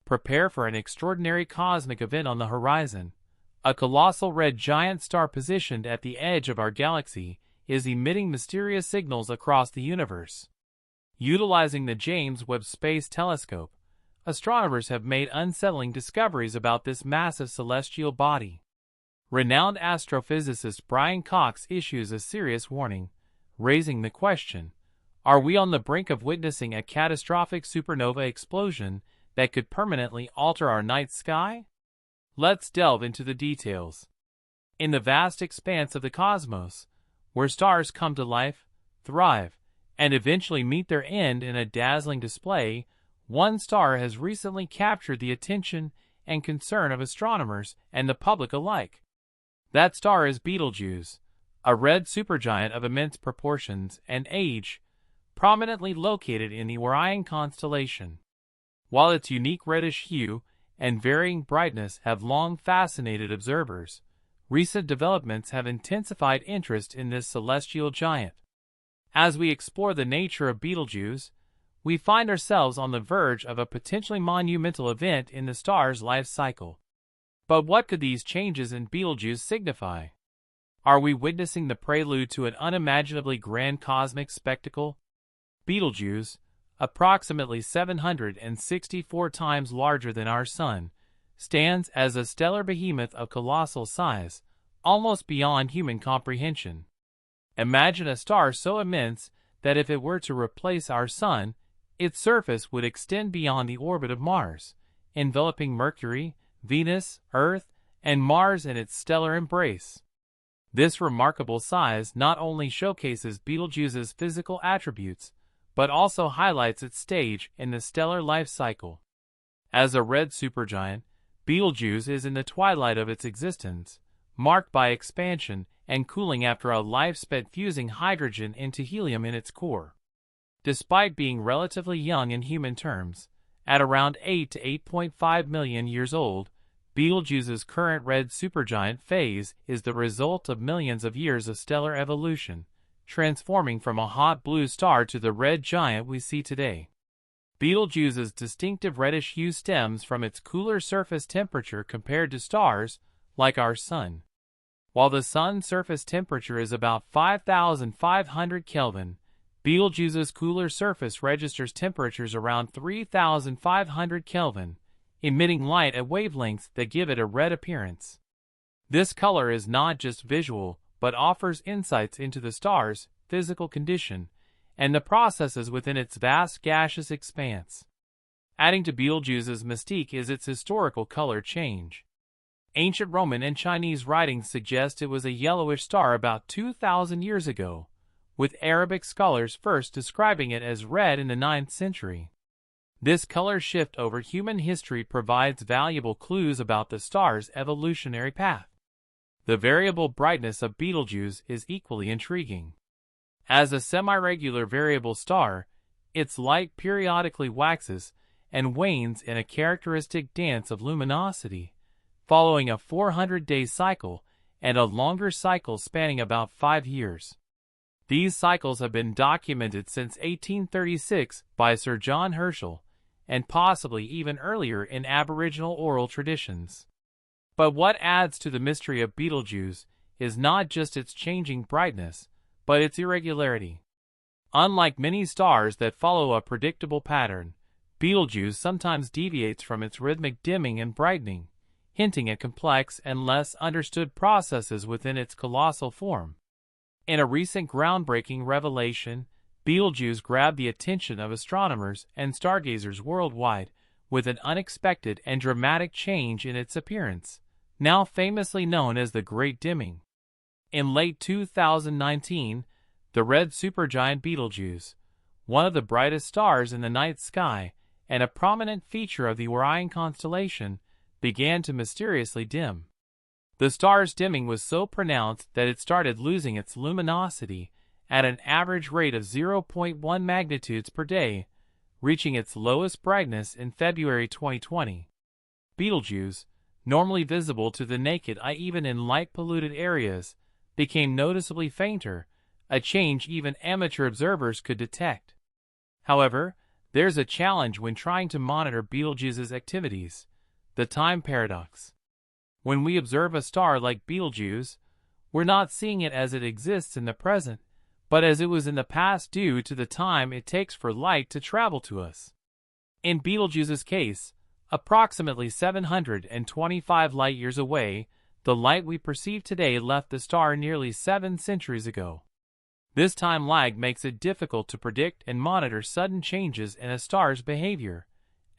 prepare for an extraordinary cosmic event on the horizon. A colossal red giant star positioned at the edge of our galaxy is emitting mysterious signals across the universe. Utilizing the James Webb Space Telescope, astronomers have made unsettling discoveries about this massive celestial body. Renowned astrophysicist Brian Cox issues a serious warning, raising the question, are we on the brink of witnessing a catastrophic supernova explosion that could permanently alter our night sky? Let's delve into the details. In the vast expanse of the cosmos, where stars come to life, thrive, and eventually meet their end in a dazzling display, one star has recently captured the attention and concern of astronomers and the public alike. That star is Betelgeuse, a red supergiant of immense proportions and age, prominently located in the Orion constellation. While its unique reddish hue and varying brightness have long fascinated observers, recent developments have intensified interest in this celestial giant. As we explore the nature of Betelgeuse, we find ourselves on the verge of a potentially monumental event in the star's life cycle. But what could these changes in Betelgeuse signify? Are we witnessing the prelude to an unimaginably grand cosmic spectacle? Betelgeuse, approximately 764 times larger than our Sun, stands as a stellar behemoth of colossal size, almost beyond human comprehension. Imagine a star so immense that if it were to replace our Sun, its surface would extend beyond the orbit of Mars, enveloping Mercury, Venus, Earth, and Mars in its stellar embrace. This remarkable size not only showcases Betelgeuse's physical attributes, but also highlights its stage in the stellar life cycle. As a red supergiant, Betelgeuse is in the twilight of its existence, marked by expansion and cooling after a life spent fusing hydrogen into helium in its core. Despite being relatively young in human terms, at around 8 to 8.5 million years old, Betelgeuse's current red supergiant phase is the result of millions of years of stellar evolution, transforming from a hot blue star to the red giant we see today. Betelgeuse's distinctive reddish hue stems from its cooler surface temperature compared to stars like our Sun. While the Sun's surface temperature is about 5,500 Kelvin, Betelgeuse's cooler surface registers temperatures around 3,500 Kelvin, emitting light at wavelengths that give it a red appearance. This color is not just visual, but offers insights into the star's physical condition and the processes within its vast gaseous expanse. Adding to Betelgeuse's mystique is its historical color change. Ancient Roman and Chinese writings suggest it was a yellowish star about 2,000 years ago, with Arabic scholars first describing it as red in the 9th century. This color shift over human history provides valuable clues about the star's evolutionary path. The variable brightness of Betelgeuse is equally intriguing. As a semi-regular variable star, its light periodically waxes and wanes in a characteristic dance of luminosity, following a 400-day cycle and a longer cycle spanning about 5 years. These cycles have been documented since 1836 by Sir John Herschel, and possibly even earlier in Aboriginal oral traditions. But what adds to the mystery of Betelgeuse is not just its changing brightness, but its irregularity. Unlike many stars that follow a predictable pattern, Betelgeuse sometimes deviates from its rhythmic dimming and brightening, hinting at complex and less understood processes within its colossal form. In a recent groundbreaking revelation, Betelgeuse grabbed the attention of astronomers and stargazers worldwide with an unexpected and dramatic change in its appearance, now famously known as the Great Dimming. In late 2019, the red supergiant Betelgeuse, one of the brightest stars in the night sky and a prominent feature of the Orion constellation, began to mysteriously dim. The star's dimming was so pronounced that it started losing its luminosity at an average rate of 0.1 magnitudes per day, reaching its lowest brightness in February 2020. Betelgeuse, normally visible to the naked eye even in light-polluted areas, became noticeably fainter, a change even amateur observers could detect. However, There's a challenge when trying to monitor Betelgeuse's activities: the time paradox. When we observe a star like Betelgeuse, we're not seeing it as it exists in the present, but as it was in the past due to the time it takes for light to travel to us. In Betelgeuse's case, approximately 725 light-years away, the light we perceive today left the star nearly 7 centuries ago. This time lag makes it difficult to predict and monitor sudden changes in a star's behavior,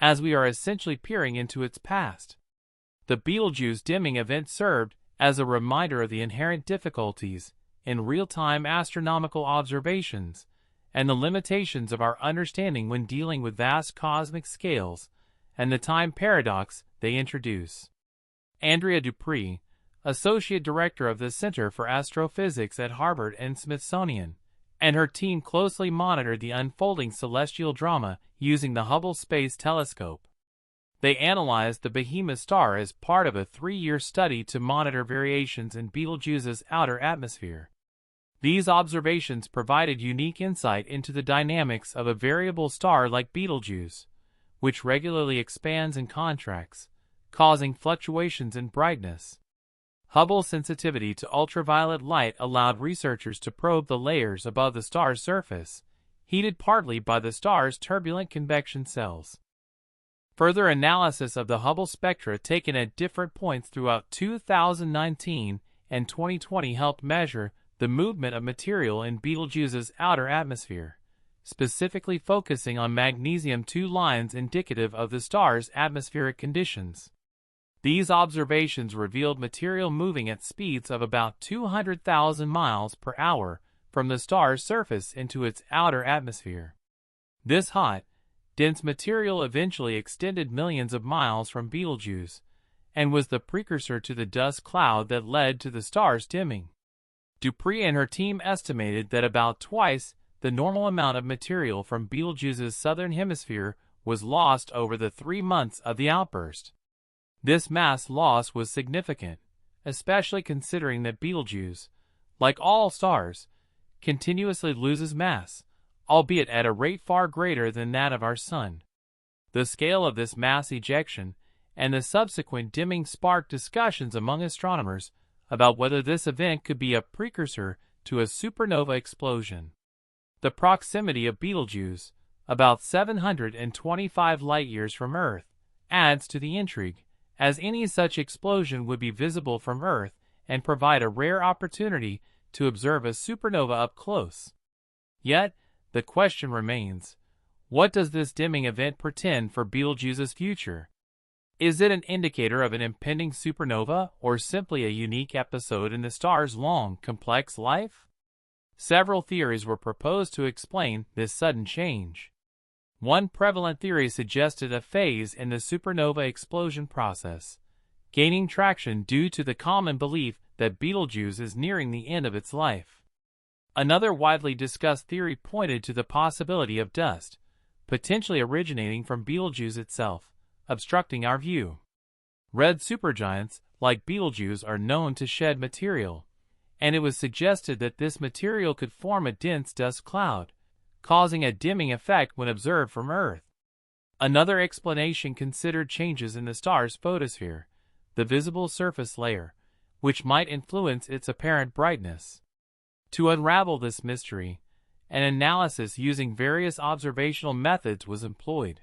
as we are essentially peering into its past. The Betelgeuse dimming event served as a reminder of the inherent difficulties in real-time astronomical observations and the limitations of our understanding when dealing with vast cosmic scales and the time paradox they introduce. Andrea Dupree, Associate Director of the Center for Astrophysics at Harvard and Smithsonian, and her team closely monitored the unfolding celestial drama using the Hubble Space Telescope. They analyzed the behemoth star as part of a 3-year study to monitor variations in Betelgeuse's outer atmosphere. These observations provided unique insight into the dynamics of a variable star like Betelgeuse, which regularly expands and contracts, causing fluctuations in brightness. Hubble's sensitivity to ultraviolet light allowed researchers to probe the layers above the star's surface, heated partly by the star's turbulent convection cells. Further analysis of the Hubble spectra taken at different points throughout 2019 and 2020 helped measure the movement of material in Betelgeuse's outer atmosphere, specifically focusing on magnesium-2 lines indicative of the star's atmospheric conditions. These observations revealed material moving at speeds of about 200,000 miles per hour from the star's surface into its outer atmosphere. This hot, dense material eventually extended millions of miles from Betelgeuse, and was the precursor to the dust cloud that led to the star's dimming. Dupree and her team estimated that about twice the normal amount of material from Betelgeuse's southern hemisphere was lost over the 3 months of the outburst. This mass loss was significant, especially considering that Betelgeuse, like all stars, continuously loses mass, albeit at a rate far greater than that of our Sun. The scale of this mass ejection and the subsequent dimming sparked discussions among astronomers about whether this event could be a precursor to a supernova explosion. The proximity of Betelgeuse, about 725 light-years from Earth, adds to the intrigue, as any such explosion would be visible from Earth and provide a rare opportunity to observe a supernova up close. Yet, the question remains, what does this dimming event portend for Betelgeuse's future? Is it an indicator of an impending supernova or simply a unique episode in the star's long, complex life? Several theories were proposed to explain this sudden change. One prevalent theory suggested a phase in the supernova explosion process, gaining traction due to the common belief that Betelgeuse is nearing the end of its life. Another widely discussed theory pointed to the possibility of dust, potentially originating from Betelgeuse itself, obstructing our view. Red supergiants, like Betelgeuse, are known to shed material, and it was suggested that this material could form a dense dust cloud, causing a dimming effect when observed from Earth. Another explanation considered changes in the star's photosphere, the visible surface layer, which might influence its apparent brightness. To unravel this mystery, an analysis using various observational methods was employed.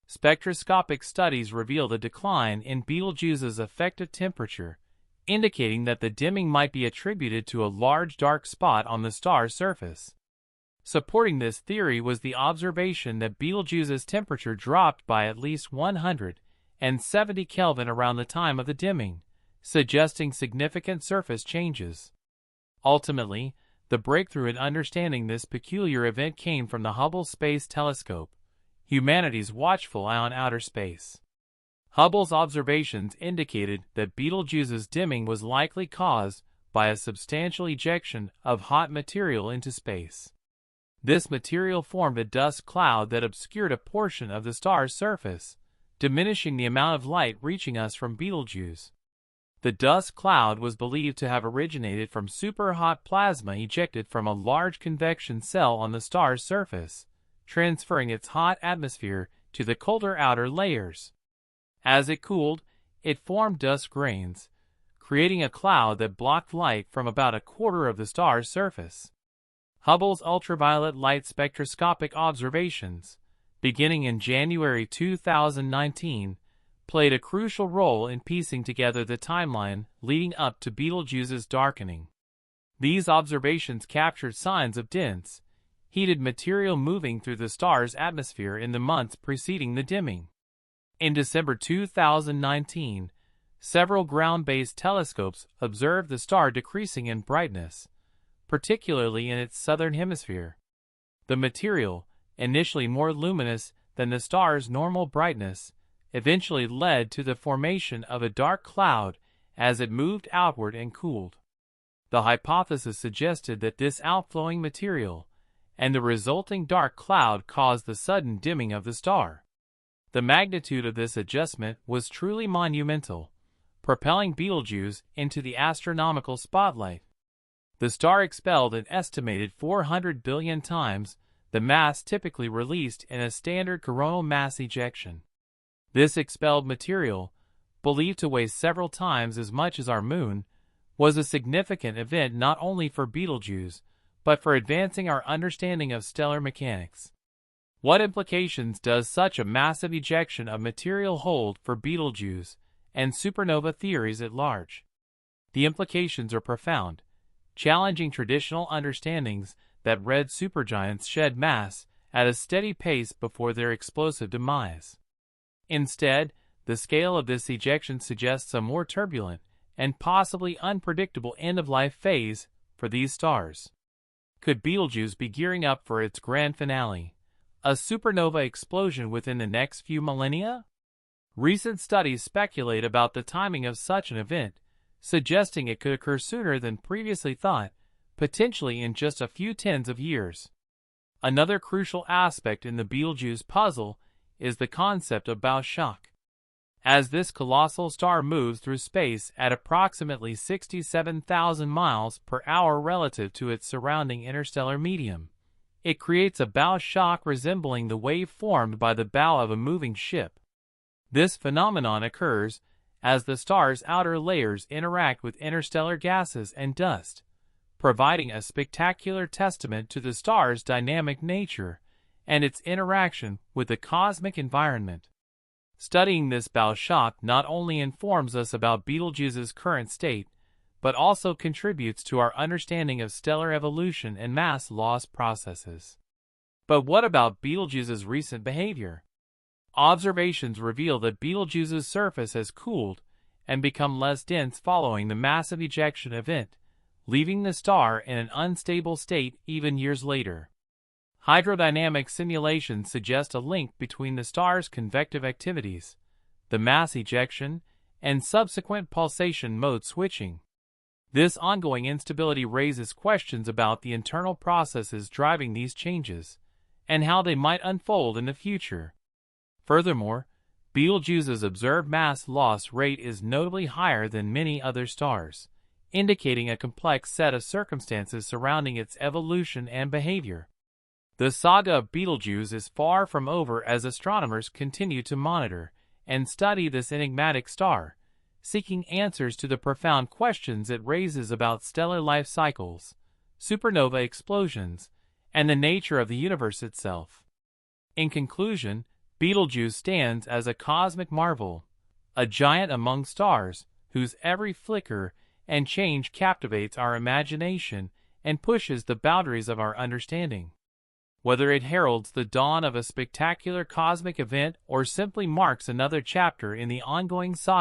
Spectroscopic studies revealed a decline in Betelgeuse's effective temperature, indicating that the dimming might be attributed to a large dark spot on the star's surface. Supporting this theory was the observation that Betelgeuse's temperature dropped by at least 170 Kelvin around the time of the dimming, suggesting significant surface changes. Ultimately, the breakthrough in understanding this peculiar event came from the Hubble Space Telescope, humanity's watchful eye on outer space. Hubble's observations indicated that Betelgeuse's dimming was likely caused by a substantial ejection of hot material into space. This material formed a dust cloud that obscured a portion of the star's surface, diminishing the amount of light reaching us from Betelgeuse. The dust cloud was believed to have originated from superhot plasma ejected from a large convection cell on the star's surface, transferring its hot atmosphere to the colder outer layers. As it cooled, it formed dust grains, creating a cloud that blocked light from about a quarter of the star's surface. Hubble's ultraviolet light spectroscopic observations, beginning in January 2019, played a crucial role in piecing together the timeline leading up to Betelgeuse's darkening. These observations captured signs of dense, heated material moving through the star's atmosphere in the months preceding the dimming. In December 2019, several ground-based telescopes observed the star decreasing in brightness, particularly in its southern hemisphere. The material, initially more luminous than the star's normal brightness, eventually led to the formation of a dark cloud as it moved outward and cooled. The hypothesis suggested that this outflowing material and the resulting dark cloud caused the sudden dimming of the star. The magnitude of this adjustment was truly monumental, propelling Betelgeuse into the astronomical spotlight. The star expelled an estimated 400 billion times the mass typically released in a standard coronal mass ejection. This expelled material, believed to weigh several times as much as our Moon, was a significant event not only for Betelgeuse, but for advancing our understanding of stellar mechanics. What implications does such a massive ejection of material hold for Betelgeuse and supernova theories at large? The implications are profound, challenging traditional understandings that red supergiants shed mass at a steady pace before their explosive demise. Instead, the scale of this ejection suggests a more turbulent and possibly unpredictable end-of-life phase for these stars. Could Betelgeuse be gearing up for its grand finale, a supernova explosion within the next few millennia? Recent studies speculate about the timing of such an event, suggesting it could occur sooner than previously thought, potentially in just a few tens of years. Another crucial aspect in the Betelgeuse puzzle is the concept of bow shock. As this colossal star moves through space at approximately 67,000 miles per hour relative to its surrounding interstellar medium, it creates a bow shock resembling the wave formed by the bow of a moving ship. This phenomenon occurs as the star's outer layers interact with interstellar gases and dust, providing a spectacular testament to the star's dynamic nature and its interaction with the cosmic environment. Studying this bow shock not only informs us about Betelgeuse's current state, but also contributes to our understanding of stellar evolution and mass loss processes. But what about Betelgeuse's recent behavior? Observations reveal that Betelgeuse's surface has cooled and become less dense following the massive ejection event, leaving the star in an unstable state even years later. Hydrodynamic simulations suggest a link between the star's convective activities, the mass ejection, and subsequent pulsation mode switching. This ongoing instability raises questions about the internal processes driving these changes, and how they might unfold in the future. Furthermore, Betelgeuse's observed mass loss rate is notably higher than many other stars, indicating a complex set of circumstances surrounding its evolution and behavior. The saga of Betelgeuse is far from over as astronomers continue to monitor and study this enigmatic star, seeking answers to the profound questions it raises about stellar life cycles, supernova explosions, and the nature of the universe itself. In conclusion, Betelgeuse stands as a cosmic marvel, a giant among stars whose every flicker and change captivates our imagination and pushes the boundaries of our understanding. Whether it heralds the dawn of a spectacular cosmic event or simply marks another chapter in the ongoing saga